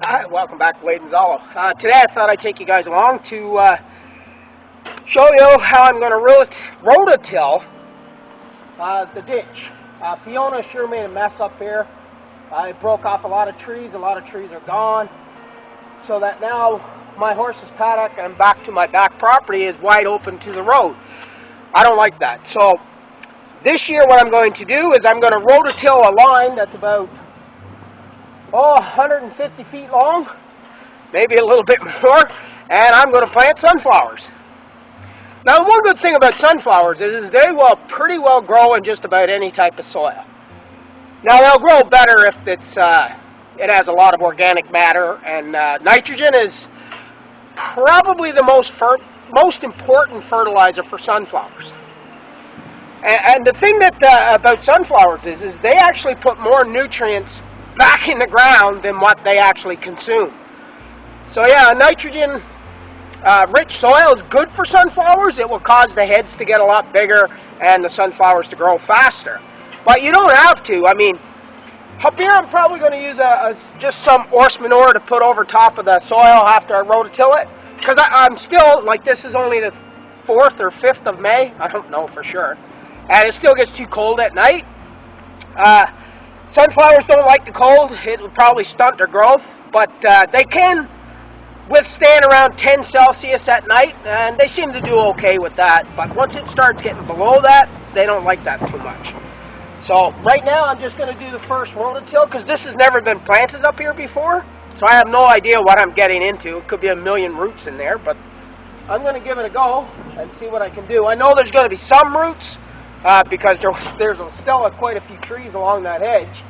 Welcome back to Layden's Hollow. Today I thought I'd take you guys along to show you how I'm going to rototill the ditch. Fiona sure made a mess up here. It broke off a lot of trees are gone, so that now my horse's paddock and back to my back property is wide open to the road. I don't like that. So this year what I'm going to do is I'm going to rototill a line that's about 150 feet long, maybe a little bit more, and I'm going to plant sunflowers. Now, the one good thing about sunflowers is they will pretty well grow in just about any type of soil. Now, they'll grow better if it has a lot of organic matter, and nitrogen is probably the most important fertilizer for sunflowers. And the thing about sunflowers is they actually put more nutrients back in the ground than what they actually consume. So yeah, nitrogen rich soil is good for sunflowers. It will cause the heads to get a lot bigger and the sunflowers to grow faster. But you don't have to. I mean, up here I'm probably going to use just some horse manure to put over top of the soil after I rototill it, because I'm still, like, this is only the 4th or 5th of May. I don't know for sure. And it still gets too cold at night. Sunflowers don't like the cold. It will probably stunt their growth, but they can withstand around 10 Celsius at night, and they seem to do okay with that. But once it starts getting below that, they don't like that too much. So right now I'm just going to do the first rototill, because this has never been planted up here before, so I have no idea what I'm getting into. It could be a million roots in there, but I'm going to give it a go and see what I can do. I know there's going to be some roots, because there's still quite a few trees along that edge.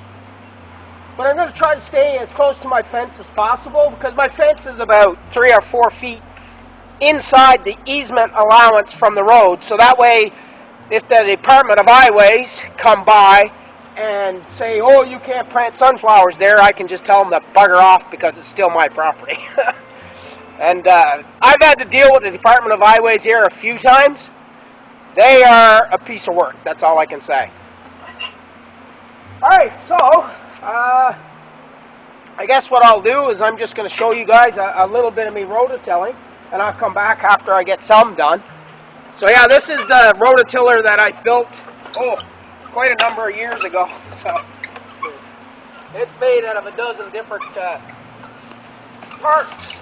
But I'm going to try to stay as close to my fence as possible, because my fence is about 3 or 4 feet inside the easement allowance from the road. So that way, if the Department of Highways come by and say, oh, you can't plant sunflowers there, I can just tell them to bugger off, because it's still my property. And I've had to deal with the Department of Highways here a few times. They are a piece of work. That's all I can say. Alright, so I guess what I'll do is I'm just going to show you guys a little bit of me rototilling, and I'll come back after I get some done. So yeah, this is the rototiller that I built, quite a number of years ago. So it's made out of a dozen different parts.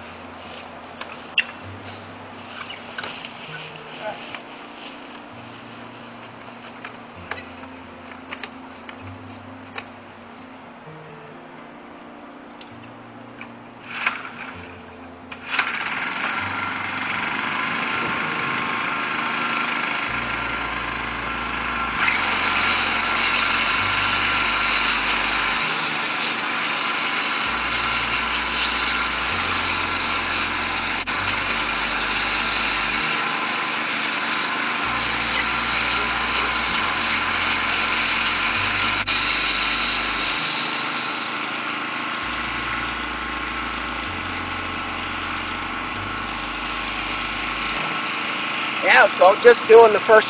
Yeah, so just doing the first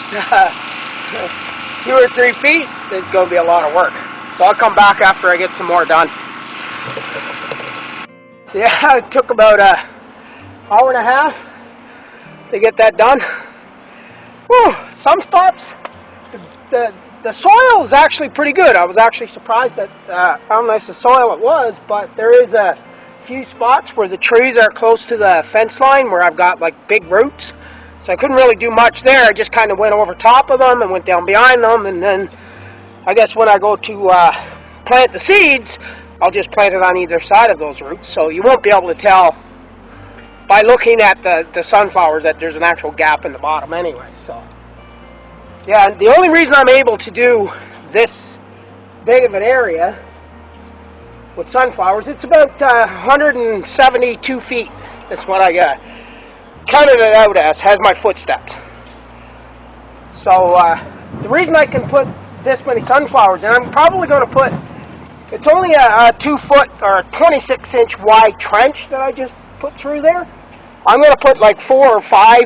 2 or 3 feet is going to be a lot of work. So I'll come back after I get some more done. So yeah, it took about an hour and a half to get that done. Whew, some spots, the soil is actually pretty good. I was actually surprised at how nice the soil it was, but there is a few spots where the trees are close to the fence line where I've got like big roots. So I couldn't really do much there. I just kind of went over top of them and went down behind them, and then I guess when I go to plant the seeds, I'll just plant it on either side of those roots. So you won't be able to tell by looking at the sunflowers that there's an actual gap in the bottom anyway. So yeah, and the only reason I'm able to do this big of an area with sunflowers, it's about 172 feet. That's what I counted it out as my footsteps. So the reason I can put this many sunflowers in, I'm probably going to put, it's only a 2-foot or 26-inch wide trench that I just put through there. I'm going to put like 4 or 5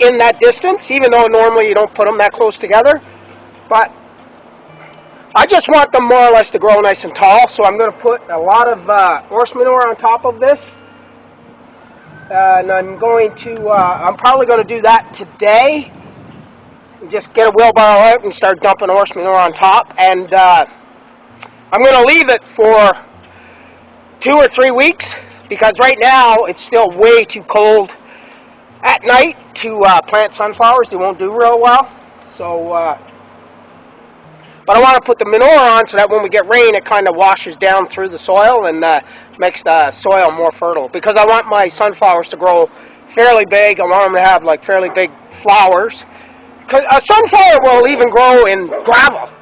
in that distance, even though normally you don't put them that close together. But I just want them more or less to grow nice and tall, so I'm going to put a lot of horse manure on top of this. And I'm probably going to do that today. Just get a wheelbarrow out and start dumping horse manure on top. And I'm going to leave it for 2 or 3 weeks, because right now it's still way too cold at night to plant sunflowers. They won't do real well. So, but I want to put the manure on so that when we get rain, it kind of washes down through the soil and makes the soil more fertile. Because I want my sunflowers to grow fairly big. I want them to have like fairly big flowers. Because a sunflower will even grow in gravel.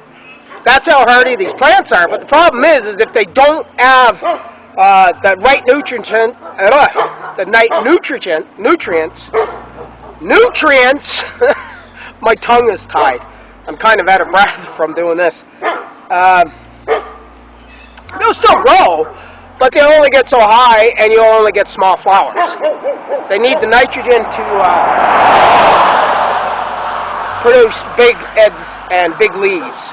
That's how hardy these plants are. But the problem is if they don't have the right nutrients, my tongue is tied. I'm kind of out of breath from doing this. They'll still grow, but they'll only get so high, and you'll only get small flowers. They need the nitrogen to produce big heads and big leaves.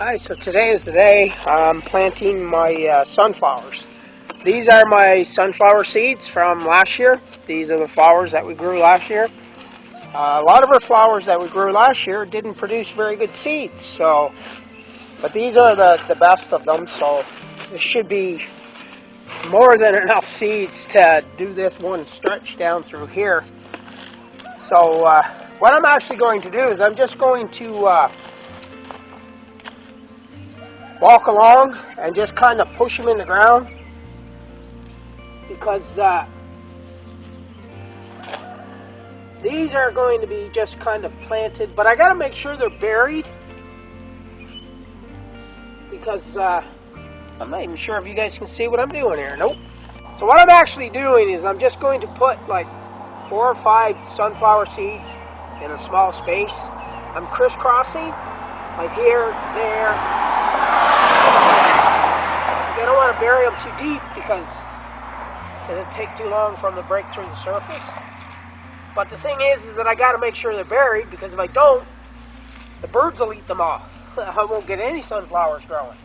Alright, so today is the day I'm planting my sunflowers. These are my sunflower seeds from last year. These are the flowers that we grew last year. A lot of our flowers that we grew last year didn't produce very good seeds, but these are the best of them, so this should be more than enough seeds to do this one stretch down through here. So what I'm actually going to do is I'm just going to walk along and just kind of push them in the ground, because these are going to be just kind of planted, but I got to make sure they're buried, because I'm not even sure if you guys can see what I'm doing here. Nope. So what I'm actually doing is I'm just going to put like 4 or 5 sunflower seeds in a small space. I'm crisscrossing, like here, there. I don't want to bury them too deep, because it'll take too long for them to break through the surface. But the thing is that I got to make sure they're buried, because if I don't, the birds will eat them all. I won't get any sunflowers growing.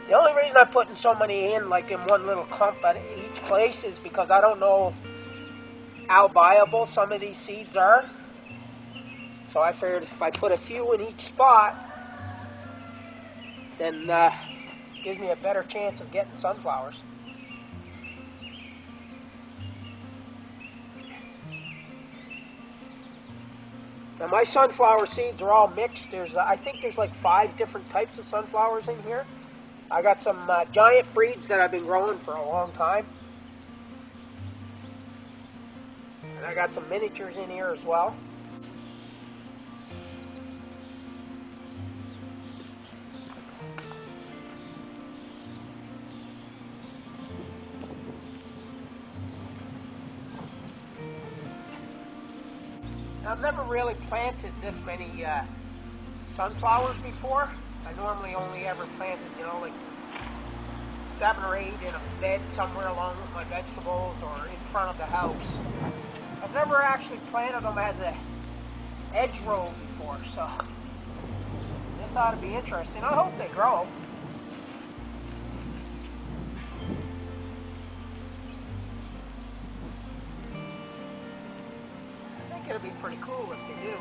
The only reason I'm putting so many in, like in one little clump at each place, is because I don't know how viable some of these seeds are. So I figured if I put a few in each spot, then gives me a better chance of getting sunflowers. Now my sunflower seeds are all mixed. I think there's like 5 different types of sunflowers in here. I got some giant breeds that I've been growing for a long time. And I got some miniatures in here as well. I've never really planted this many sunflowers before. I normally only ever planted, like 7 or 8 in a bed somewhere along with my vegetables or in front of the house. I've never actually planted them as a hedge row before, so this ought to be interesting. I hope they grow. I think it'll be pretty cool if they do.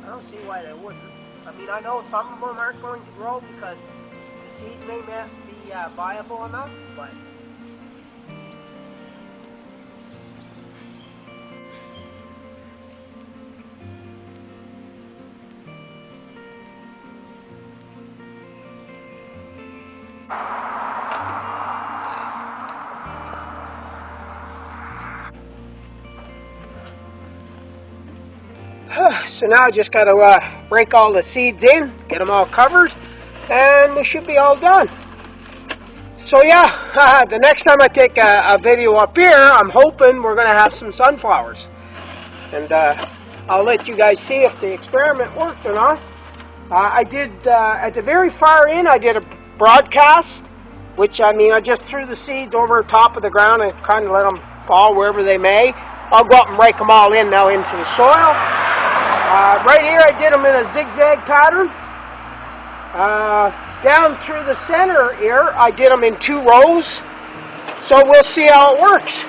I don't see why they wouldn't. I mean, I know some of them aren't going to grow because the seeds may not be viable enough, but so now I just got to break all the seeds in, get them all covered, and they should be all done. So yeah, the next time I take a video up here, I'm hoping we're going to have some sunflowers. And I'll let you guys see if the experiment worked or not. I did, at the very far end, I did broadcast, which I just threw the seeds over the top of the ground and kind of let them fall wherever they may. I'll go up and rake them all in now into the soil. Right here I did them in a zigzag pattern. Down through the center here I did them in 2 rows. So we'll see how it works.